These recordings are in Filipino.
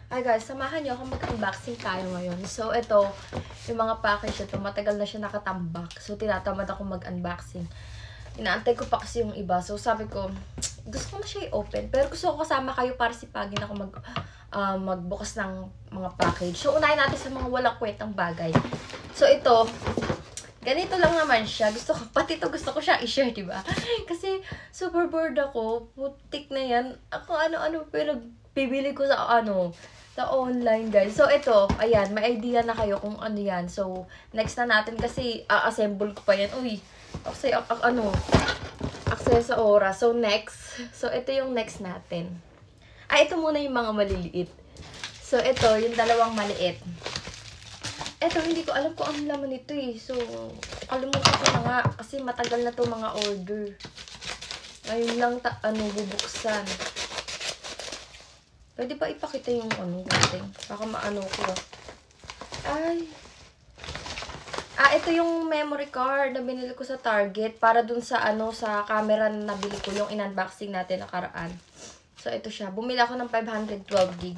Ay guys, samahan niyo ako mag-unboxing tayo ngayon. So, ito, yung mga package ito, matagal na siya nakatambak. So, tinatamad ako mag-unboxing. Inaantay ko pa kasi yung iba. So, sabi ko, gusto ko na siya i-open. Pero gusto ko kasama kayo para sipagin ako magbukas ng mga package. So, unahin natin sa mga walang kwentang bagay. So, ito, ganito lang naman siya. Pati ito gusto ko siya i-share, diba? Kasi, super bored ako. Putik na yan. Ako ano-ano pibili ko sa sa online, guys. So, ito, ayan, may idea na kayo kung ano yan. So, next na natin kasi assemble ko pa yan. Uy, kasi access sa oras. So, next. So, ito yung next natin. Ay, ito muna yung mga maliliit. So, ito, yung dalawang maliit. Ito, hindi ko alam kung ano laman nito eh. So, kalimutan ko na nga. Kasi matagal na to mga order. Ngayon lang bubuksan. Pwede ba ipakita yung natin? Baka maano ko. Ay. Ito yung memory card na binili ko sa Target para dun sa sa camera na nabili ko yung in-unboxing natin nakaraan. So ito siya. Bumili ako ng 512 gig.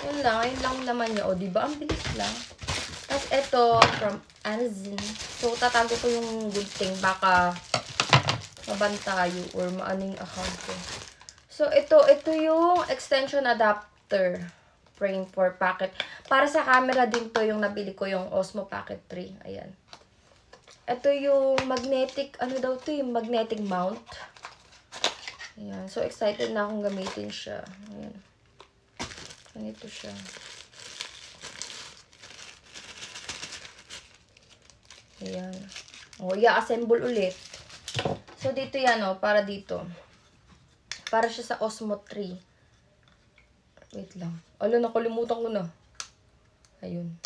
Yun lang naman niya. O, diba? Ang bilis lang. Tapos ito from Amazon. So tatago ko yung good thing. Baka mabantayo or maaning account ko. So, ito yung extension adapter frame for pocket. Para sa camera din to yung nabili ko, yung Osmo Pocket 3. Ayan. Ito yung magnetic, yung magnetic mount. Ayan. So, excited na akong gamitin siya. Ayan. Ganito siya. Ayan. O, i-assemble ulit. So, dito yan, para dito. Para siya sa Osmo 3. Wait lang. Nakalimutan ko na. Ayun.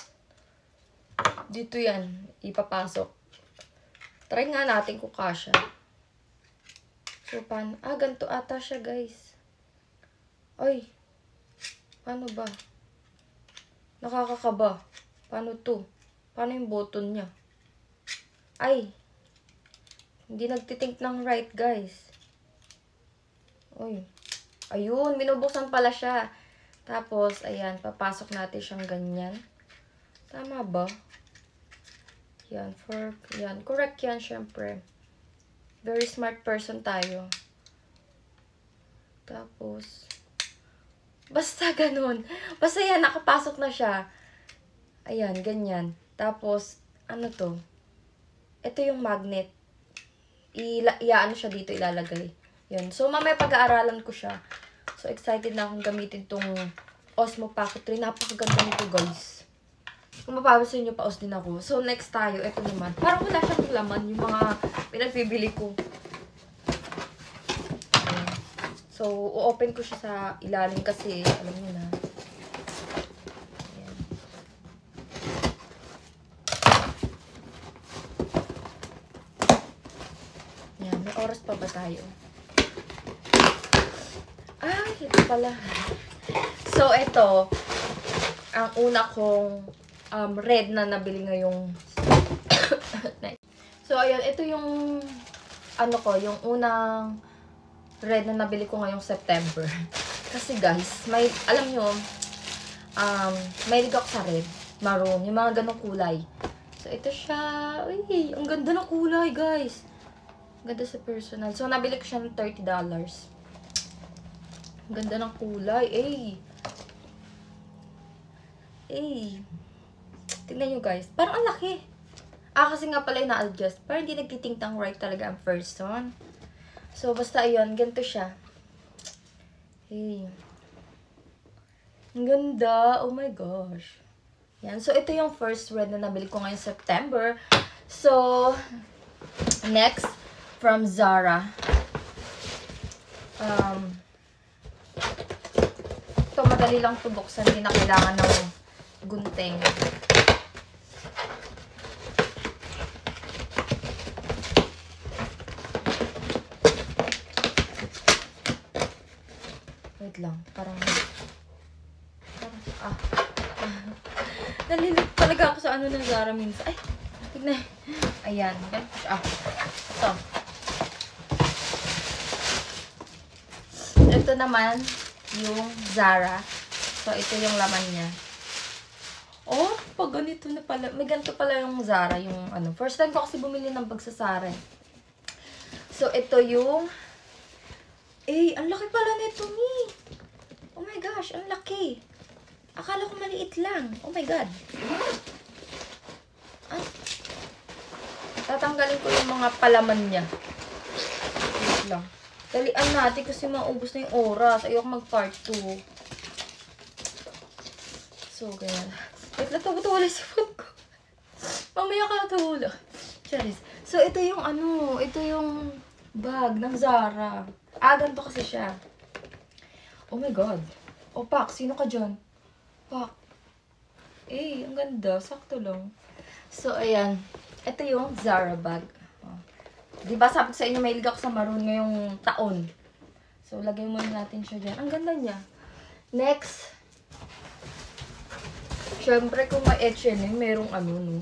Dito yan. Ipapasok. Try nga natin kung kasya. So, paano? Ganito ata siya, guys. Ay. Paano ba? Nakakakaba. Paano to? Paano yung button niya? Ay. Hindi nagtitink ng right, guys. Uy. Ayun, binubuksan pala siya. Tapos, ayan, papasok natin siyang ganyan. Tama ba? Yan, correct yan, syempre. Very smart person tayo. Tapos, basta ganun. Basta yan, nakapasok na siya. Ayan, ganyan. Tapos, ano to? Ito yung magnet. Siya dito, ilalagay. Yun. So, mamaya pag-aaralan ko siya. So, excited na akong gamitin tong Osmo Pocket 3. Napakaganda nito, guys. Kung mapapansin nyo, paos din ako. So, next tayo. Ito naman. Parang wala siyang laman. Yung mga pinagbibili ko. So, o-open ko siya sa ilalim kasi, alam nyo na. Ayan. Ayan. May oras pa ba tayo? Ito pala. So, ito, ang una kong red na nabili ngayong So, ayan, ito yung yung unang red na nabili ko ngayong September. Kasi guys, alam nyo, may ako sa red, maroon, yung mga ganong kulay. So, ito siya. Uy, ang ganda ng kulay, guys. Ang ganda sa personal. So, nabili ko siya ng $30. Ganda ng kulay. Tingnan nyo, guys. Parang ang laki. Kasi nga pala na-adjust. Parang hindi nagtitingtang right talaga ang person. So, basta ayun. Ganito siya. Ang ganda. Oh my gosh. Yan. So, ito yung first red na nabili ko ngayong September. So, next, from Zara. Ito, madali lang ito buksan. Hindi na kailangan ng gunting. Wait lang. Parang nalilip talaga ako sa ng Zara minsan. Ay, tignan. Ayan. Ito. Ito naman, yung Zara. So, ito yung laman niya. Oh, pag ganito na pala. May ganito pala yung Zara, yung ano. First time ko kasi bumili ng bag sa Zara. So, ito yung... ang laki pala nito, ni. Oh my gosh, ang laki. Akala ko maliit lang. Oh my God. Tatanggalin ko yung mga palaman niya. Wait lang. Dalian natin kasi maubos na yung oras. Ayoko mag-part 2. So, ganyan. Wait lang, wala si phone ko. Mamaya ka natawala. Charis. So, ito yung ano, ito yung bag ng Zara. Ganito kasi siya. Oh my God. Oh, Pak, sino ka dyan? Pak. Ang ganda. Sakto lang. So, ayan. Ito yung Zara bag. Diba sabi ko sa inyo, mahilig ako sa maroon ngayong taon. So, lagay muna natin siya dyan. Ang ganda niya. Next. Siyempre, kung may H&M, merong ano, no?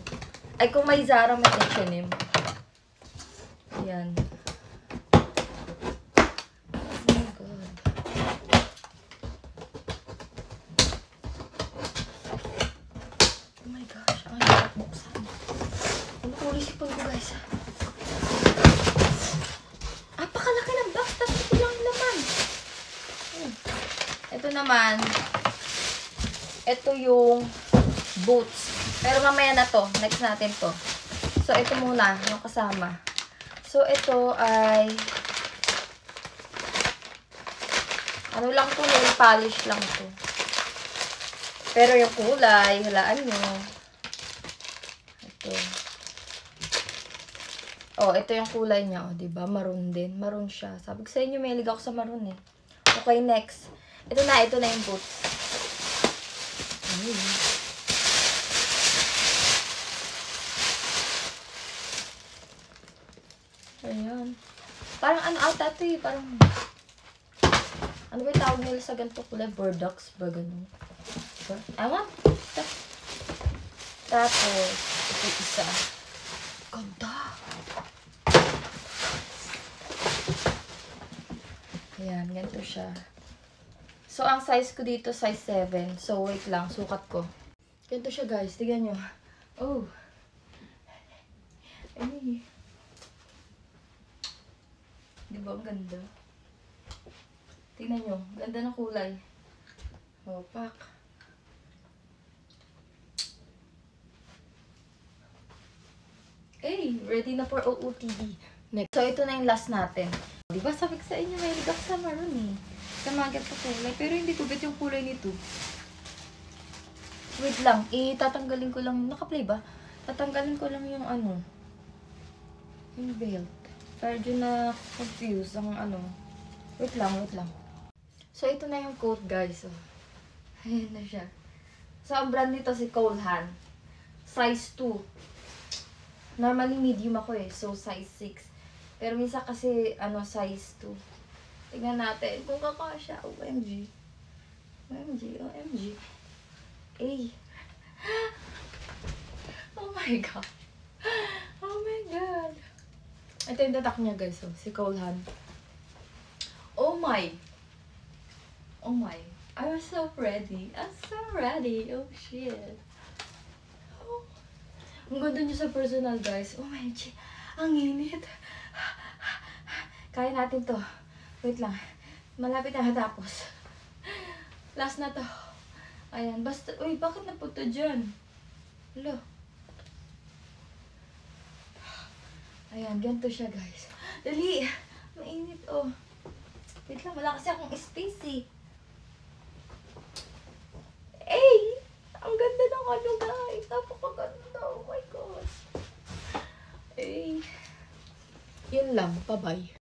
Ay, kung may Zara, may H&M. Ayan. Oh my God. Oh my gosh. Ang hirap buksan. Ano kulay sipon ko, guys? Apakalaki ng box. Tapos ito lang laman. Ito naman. Ito yung boots. Pero mamaya na to. Next natin to. So, ito muna. Yung kasama. So, ito ay ano lang to. Nail polish lang to. Pero yung kulay, halaan nyo. Ito. Oh, ito yung kulay niya. Oh, diba? Maroon din. Maroon siya. Sabi ko sa inyo, may hilig ako sa maroon eh. Okay, next. Ito na yung boots. Ayan. Parang ano ata ito eh. Parang ano ba yung tawag nila sa ganito kulay? Burdox ba ganun? Diba? Ewan. Tapos, ito isa. Ganda. Ayan, ganito siya. So, ang size ko dito, size 7. So, wait lang. Sukat ko. Ganito siya, guys. Tignan nyo. Oh. Ay. Diba ang ganda? Tignan nyo. Ganda ng kulay. Oh, pak. Ready na for OOTD. Next. So, ito na yung last natin. Diba sabi ko sa inyo, may ligak sa maroon eh. Sa mga ganito kulay. Pero hindi ko bet yung kulay nito. Wait lang. Tatanggalin ko lang. Naka-play ba? Tatanggalin ko lang yung ano. Yung belt. Medyo na confused ang ano. Wait lang. So, ito na yung coat, guys. Oh. Ayan na siya. So, ang brand nito si Cole Haan. Size 2. Normally, medium ako eh. So, size 6. Pero minsan kasi, size 2. Tingnan natin kung kakasya. OMG. OMG. Oh my God. Oh my God. Ito yung tatak niya, guys. Oh, si Cole Haan. Oh my. I'm so ready. Oh, shit. Oh. Ang ganda niya sa personal, guys. Oh my God. Ang init. Kaya natin to. Wait lang. Malapit na natapos. Last na to. Ayan. Basta, uy, bakit napunta dyan? Hello. Ayan, ganito siya, guys. Dali. Mainit, oh. Wait lang, wala kasi akong space, eh. Ang ganda ng ano, guys. Napakaganda. Oh my God. Yun lang. Bye-bye.